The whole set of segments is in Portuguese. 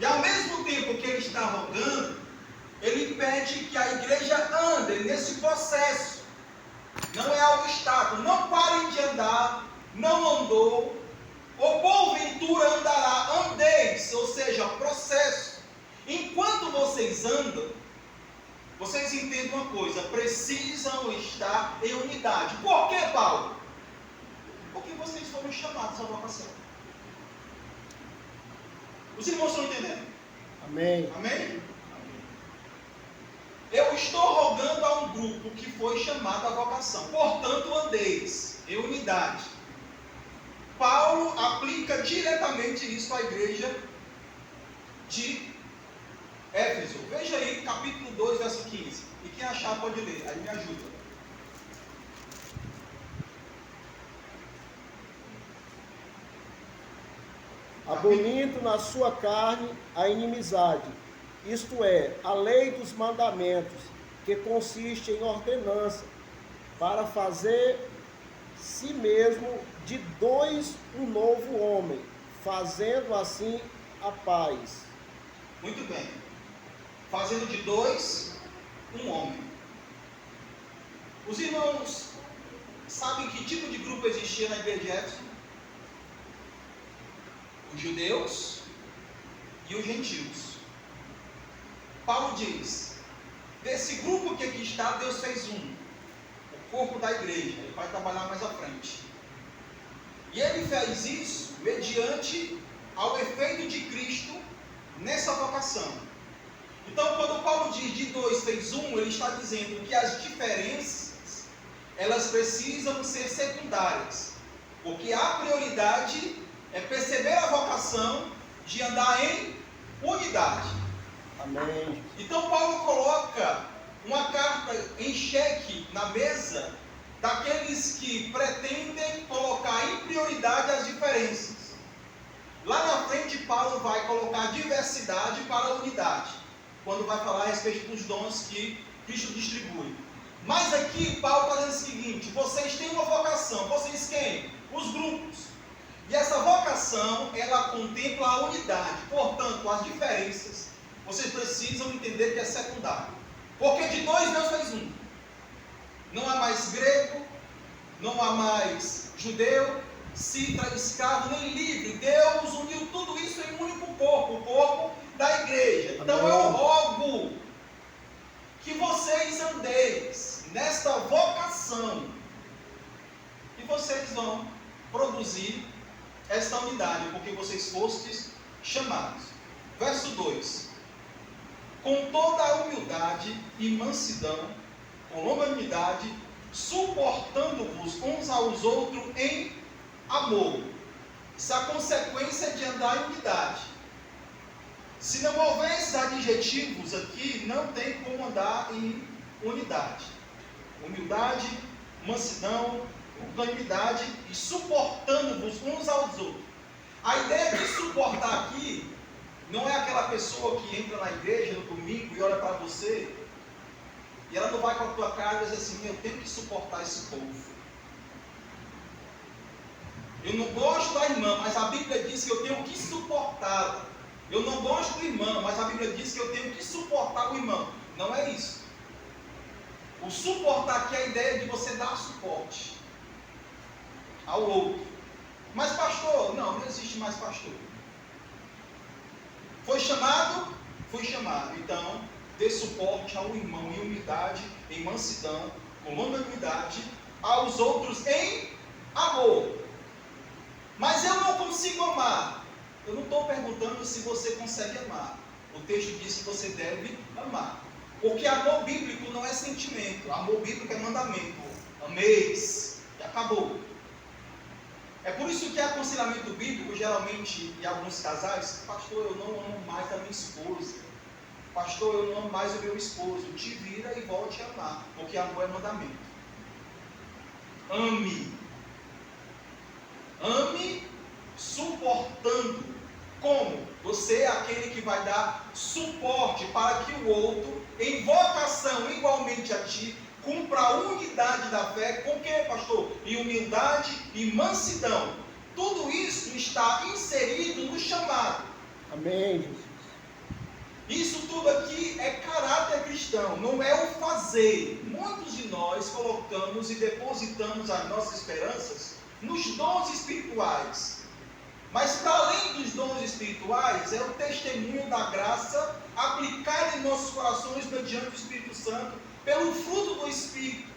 E ao mesmo tempo que ele está rogando, ele pede que a igreja ande nesse processo. Não é algo estático. Não parem de andar, não andou, ou porventura andará, andeis, ou seja, processo. Enquanto vocês andam, vocês entendem uma coisa, precisam estar em unidade. Por que, Paulo? Porque vocês foram chamados à vocação. Os irmãos estão entendendo? Amém. Amém? Eu estou rogando a um grupo que foi chamado à vocação. Portanto, andeis em unidade. Paulo aplica diretamente isso à igreja de Éfeso. Veja aí, capítulo 2, verso 15. E quem achar pode ler, aí me ajuda. Abolindo na sua carne a inimizade, isto é, a lei dos mandamentos, que consiste em ordenança, para fazer si mesmo de dois um novo homem, fazendo assim a paz. Muito bem. Fazendo de dois um homem. Os irmãos sabem que tipo de grupo existia na igreja de Éfeso? Os judeus e os gentios. Paulo diz, desse grupo que aqui está, Deus fez um, o corpo da igreja. Ele vai trabalhar mais à frente. E ele fez isso mediante ao efeito de Cristo nessa vocação. Então, quando Paulo diz de dois fez um, ele está dizendo que as diferenças, elas precisam ser secundárias, porque a prioridade é perceber a vocação de andar em unidade. Amém. Então Paulo coloca uma carta em xeque na mesa daqueles que pretendem colocar em prioridade as diferenças. Lá na frente Paulo vai colocar diversidade para a unidade, quando vai falar a respeito dos dons que Cristo distribui. Mas aqui Paulo está dizendo o seguinte: vocês têm uma vocação. Vocês quem? Os grupos. E essa vocação, ela contempla a unidade. Portanto, as diferenças, vocês precisam entender que é secundário. Porque de dois Deus fez um. Não há mais grego, não há mais judeu, cita, escravo, nem livre. Deus uniu tudo isso em um único corpo, o corpo da igreja. Então eu rogo que vocês andeis nesta vocação e vocês vão produzir esta unidade, porque vocês fostes chamados. Verso 2: com toda a humildade e mansidão, com longanimidade, suportando-vos uns aos outros em amor. Isso é a consequência de andar em unidade. Se não houver esses adjetivos aqui, não tem como andar em unidade. Humildade, mansidão, longanimidade e suportando-vos uns aos outros. A ideia de suportar aqui não é aquela pessoa que entra na igreja no domingo e olha para você e ela não vai com a tua cara e diz assim: eu tenho que suportar esse povo. Eu não gosto da irmã, mas a Bíblia diz que eu tenho que suportá-la. Eu não gosto do irmão, mas a Bíblia diz que eu tenho que suportar o irmão. Não é isso. O suportar aqui é a ideia de você dar suporte ao outro. Mas pastor, não existe mais pastor. Foi chamado? Foi chamado. Então, dê suporte ao irmão em humildade, em mansidão, com longanimidade, aos outros em amor. Mas eu não consigo amar. Eu não estou perguntando se você consegue amar. O texto diz que você deve amar. Porque amor bíblico não é sentimento. Amor bíblico é mandamento. Ameis. E acabou. É por isso que aconselhamento bíblico, geralmente, em alguns casais: pastor, eu não amo mais a minha esposa. Pastor, eu não amo mais o meu esposo. Te vira e volte a amar. Porque amor é mandamento. Ame. Ame suportando. Como? Você é aquele que vai dar suporte para que o outro, em vocação igualmente a ti, cumpra a unidade da fé. Com que, pastor? Em humildade e mansidão. Tudo isso está inserido no chamado. Amém, Jesus. tudo aqui é caráter cristão, não é o fazer. Muitos de nós colocamos e depositamos as nossas esperanças nos dons espirituais. Mas para além dos dons espirituais, é o testemunho da graça aplicada em nossos corações mediante o Espírito Santo, pelo fruto do Espírito.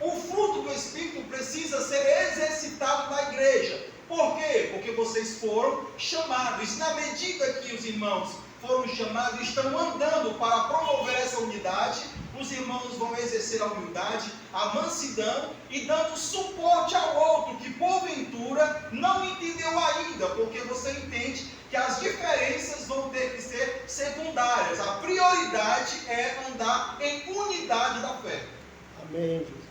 O fruto do Espírito precisa ser exercitado na igreja. Por quê? Porque vocês foram chamados. E na medida que os irmãos foram chamados e estão andando para promover essa unidade, os irmãos vão exercer a humildade, a mansidão e dando suporte ao outro que porventura não entendeu ainda, porque você entende que as diferenças vão ter que ser secundárias. A prioridade é andar em unidade da fé. Amém, Jesus.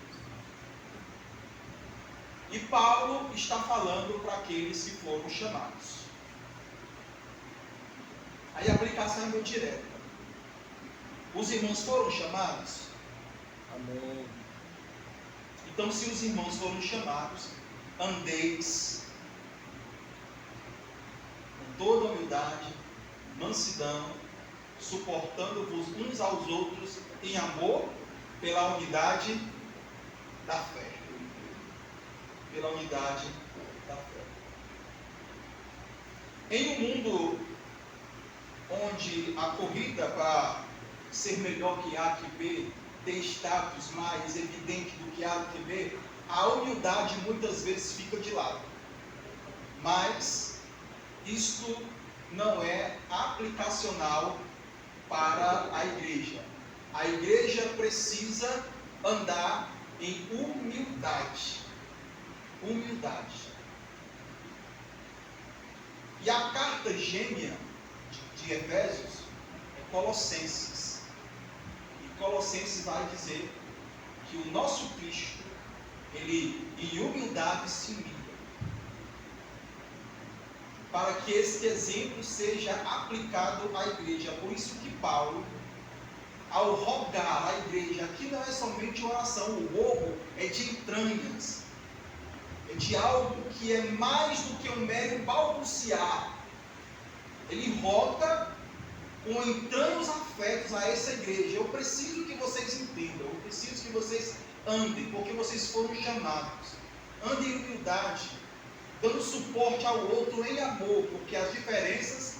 E Paulo está falando para aqueles que foram chamados. Aí a aplicação é muito direta. Os irmãos foram chamados? Amém. Então, se os irmãos foram chamados, andeis com toda humildade, mansidão, suportando-vos uns aos outros em amor, pela unidade da fé. Pela unidade da fé. Em um mundo onde a corrida para ser melhor que A que B, ter status mais evidente do que A do que B, a humildade muitas vezes fica de lado. Mas isto não é aplicacional para a igreja. A igreja precisa andar em humildade. Humildade. E a carta gêmea de Efésios é Colossenses. E Colossenses vai dizer que o nosso Cristo, ele em humildade se humilha. Para que este exemplo seja aplicado à igreja. Por isso que Paulo, ao rogar à igreja, aqui não é somente oração, o rogo é de entranhas. É de algo que é mais do que um mero balbuciar. Ele roga com entranhos afetos a essa igreja. Eu preciso que vocês entendam, eu preciso que vocês andem, porque vocês foram chamados. Andem em humildade, dando suporte ao outro em amor, porque as diferenças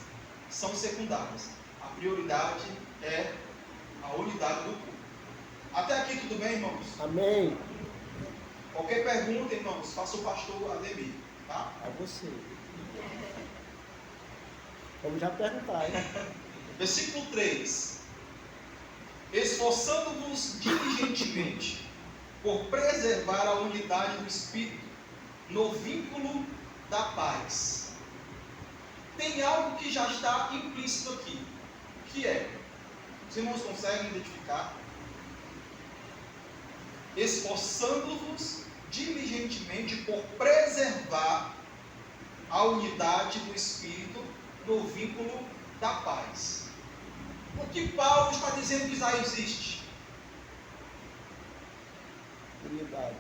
são secundárias. A prioridade é a unidade do corpo. Até aqui tudo bem, irmãos? Amém. Qualquer pergunta, irmãos, faça o pastor Ademir, tá? A você. Vamos já perguntar, hein? Versículo 3. Esforçando-vos diligentemente por preservar a unidade do Espírito no vínculo da paz. Tem algo que já está implícito aqui, que é, os irmãos conseguem identificar? Esforçando-vos diligentemente por preservar a unidade do Espírito no vínculo da paz. O que Paulo está dizendo que já existe? Unidade.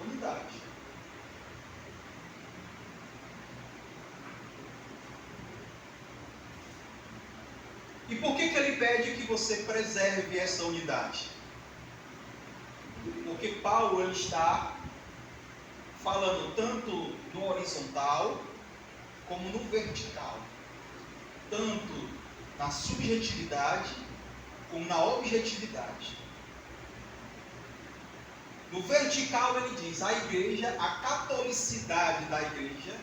Unidade. E por que ele pede que você preserve essa unidade? Porque Paulo ele está falando tanto no horizontal como no vertical. Tanto na subjetividade como na objetividade. No vertical ele diz, a igreja, a catolicidade da igreja,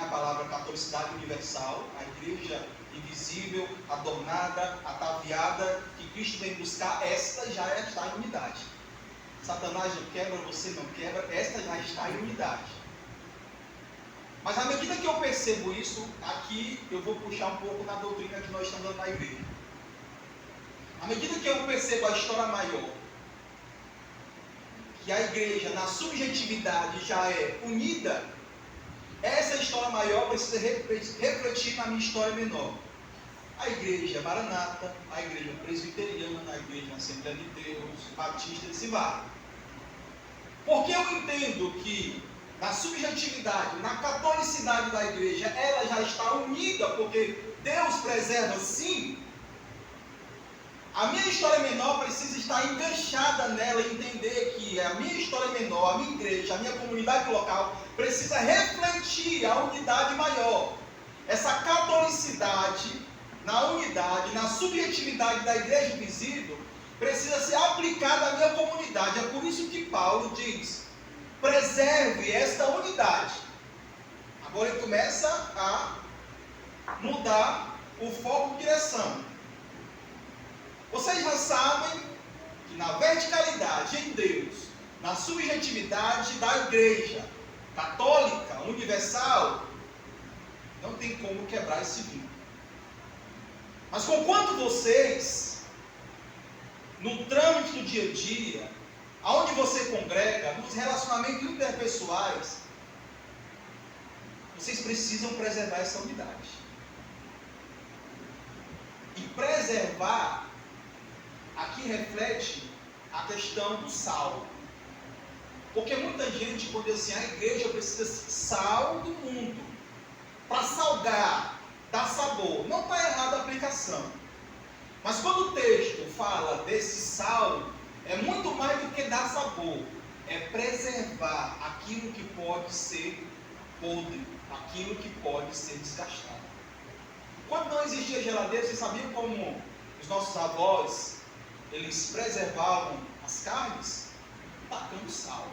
a palavra catolicidade universal, a igreja invisível, adornada, ataviada, que Cristo vem buscar, esta já está em unidade. Satanás não quebra, você não quebra, esta já está em unidade. Mas à medida que eu percebo isso, aqui eu vou puxar um pouco na doutrina que nós estamos dando na igreja. À medida que eu percebo a história maior, que a igreja na subjetividade já é unida, essa história maior precisa refletir na minha história menor. A igreja Maranata, a igreja presbiteriana, a igreja Assembleia de Deus, Batista, e se vai. Porque eu entendo que na subjetividade, na catolicidade da igreja, ela já está unida, porque Deus preserva sim A minha história menor precisa estar enganchada nela e entender que a minha história menor, a minha igreja, a minha comunidade local precisa refletir a unidade maior. Essa catolicidade na unidade, na subjetividade da igreja invisível, precisa ser aplicada à minha comunidade. É por isso que Paulo diz: preserve esta unidade. Agora ele começa a mudar o foco de direção. Vocês já sabem que na verticalidade em Deus, na subjetividade da igreja católica, universal, não tem como quebrar esse vínculo. Mas conquanto vocês, no trâmite do dia a dia, aonde você congrega, nos relacionamentos interpessoais, vocês precisam preservar essa unidade. E preservar, aqui reflete a questão do sal. Porque muita gente, quando diz assim, a igreja precisa ser sal do mundo, para salgar, dar sabor. Não está errada a aplicação. Mas quando o texto fala desse sal, é muito mais do que dar sabor. É preservar aquilo que pode ser podre, aquilo que pode ser desgastado. Quando não existia geladeira, vocês sabiam como os nossos avós, eles preservavam as carnes? Tacando sal.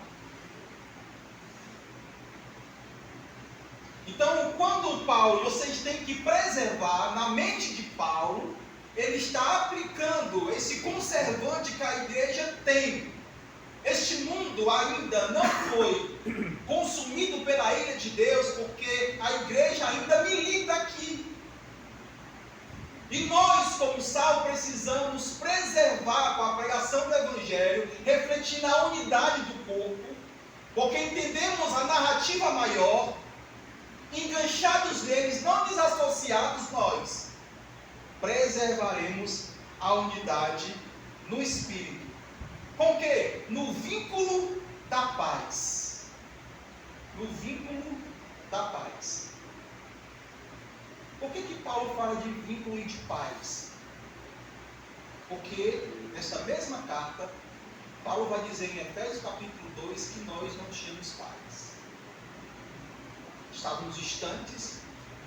Então, quando Paulo, vocês têm que preservar, na mente de Paulo, ele está aplicando esse conservante que a igreja tem. Este mundo ainda não foi consumido pela ira de Deus, porque a igreja ainda milita aqui. E nós, como sal, precisamos preservar com a pregação do Evangelho, refletindo a unidade do corpo, porque entendemos a narrativa maior, enganchados neles, não desassociados nós, preservaremos a unidade no Espírito. Com o quê? No vínculo da paz. No vínculo da paz. Por que Paulo fala de vínculo e de paz? Porque nesta mesma carta, Paulo vai dizer em Efésios capítulo 2 que nós não tínhamos paz. Estávamos distantes,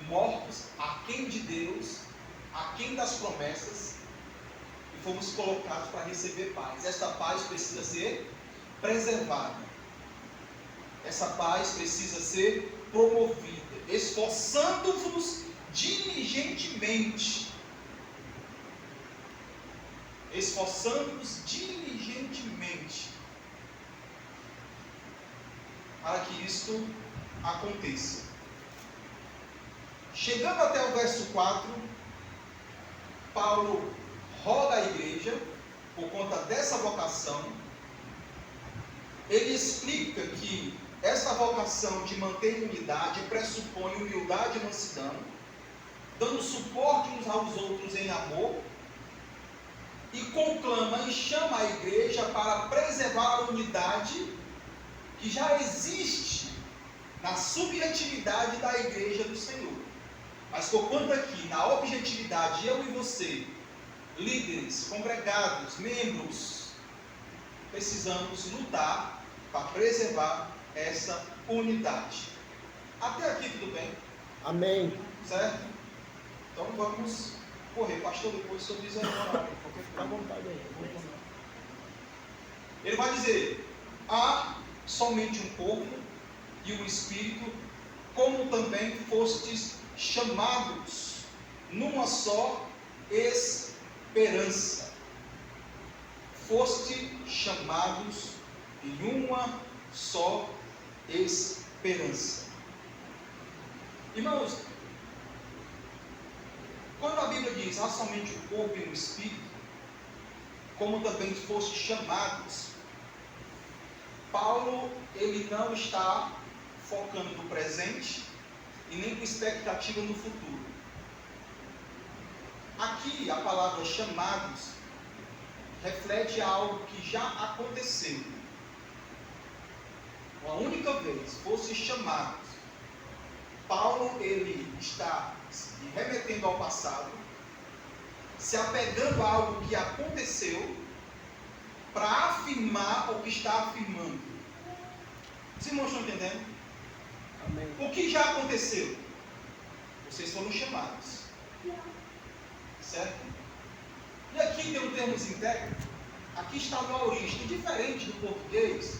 mortos, aquém de Deus, aquém das promessas, e fomos colocados para receber paz. Esta paz precisa ser preservada. Essa paz precisa ser promovida, esforçando-vos diligentemente. Esforçando-vos diligentemente para que isto aconteça. Chegando até o verso 4, Paulo roga a igreja, por conta dessa vocação, ele explica que essa vocação de manter unidade pressupõe humildade e mansidão, dando suporte uns aos outros em amor, e conclama e chama a igreja para preservar a unidade que já existe na subjetividade da igreja do Senhor. Mas conquanto aqui, na objetividade, eu e você, líderes, congregados, membros, precisamos lutar para preservar essa unidade. Até aqui tudo bem? Amém. Certo? Então vamos correr. Pastor, depois o senhor diz aí na hora, porque fica à vontade aí. Ele vai dizer: há somente um corpo e um espírito, como também fostes chamados numa só esperança. Foste chamados em uma só esperança. Irmãos, quando a Bíblia diz há somente um corpo e um espírito, como também foste chamados, Paulo, ele não está focando no presente e nem com expectativa no futuro. Aqui a palavra chamados reflete algo que já aconteceu. Uma única vez fosse chamados. Paulo, ele está se remetendo ao passado, se apegando a algo que aconteceu para afirmar o que está afirmando. Os irmãos estão entendendo? Amém. O que já aconteceu? Vocês foram chamados. Certo? E aqui tem um termo sintético. Aqui está no aorista. Diferente do português,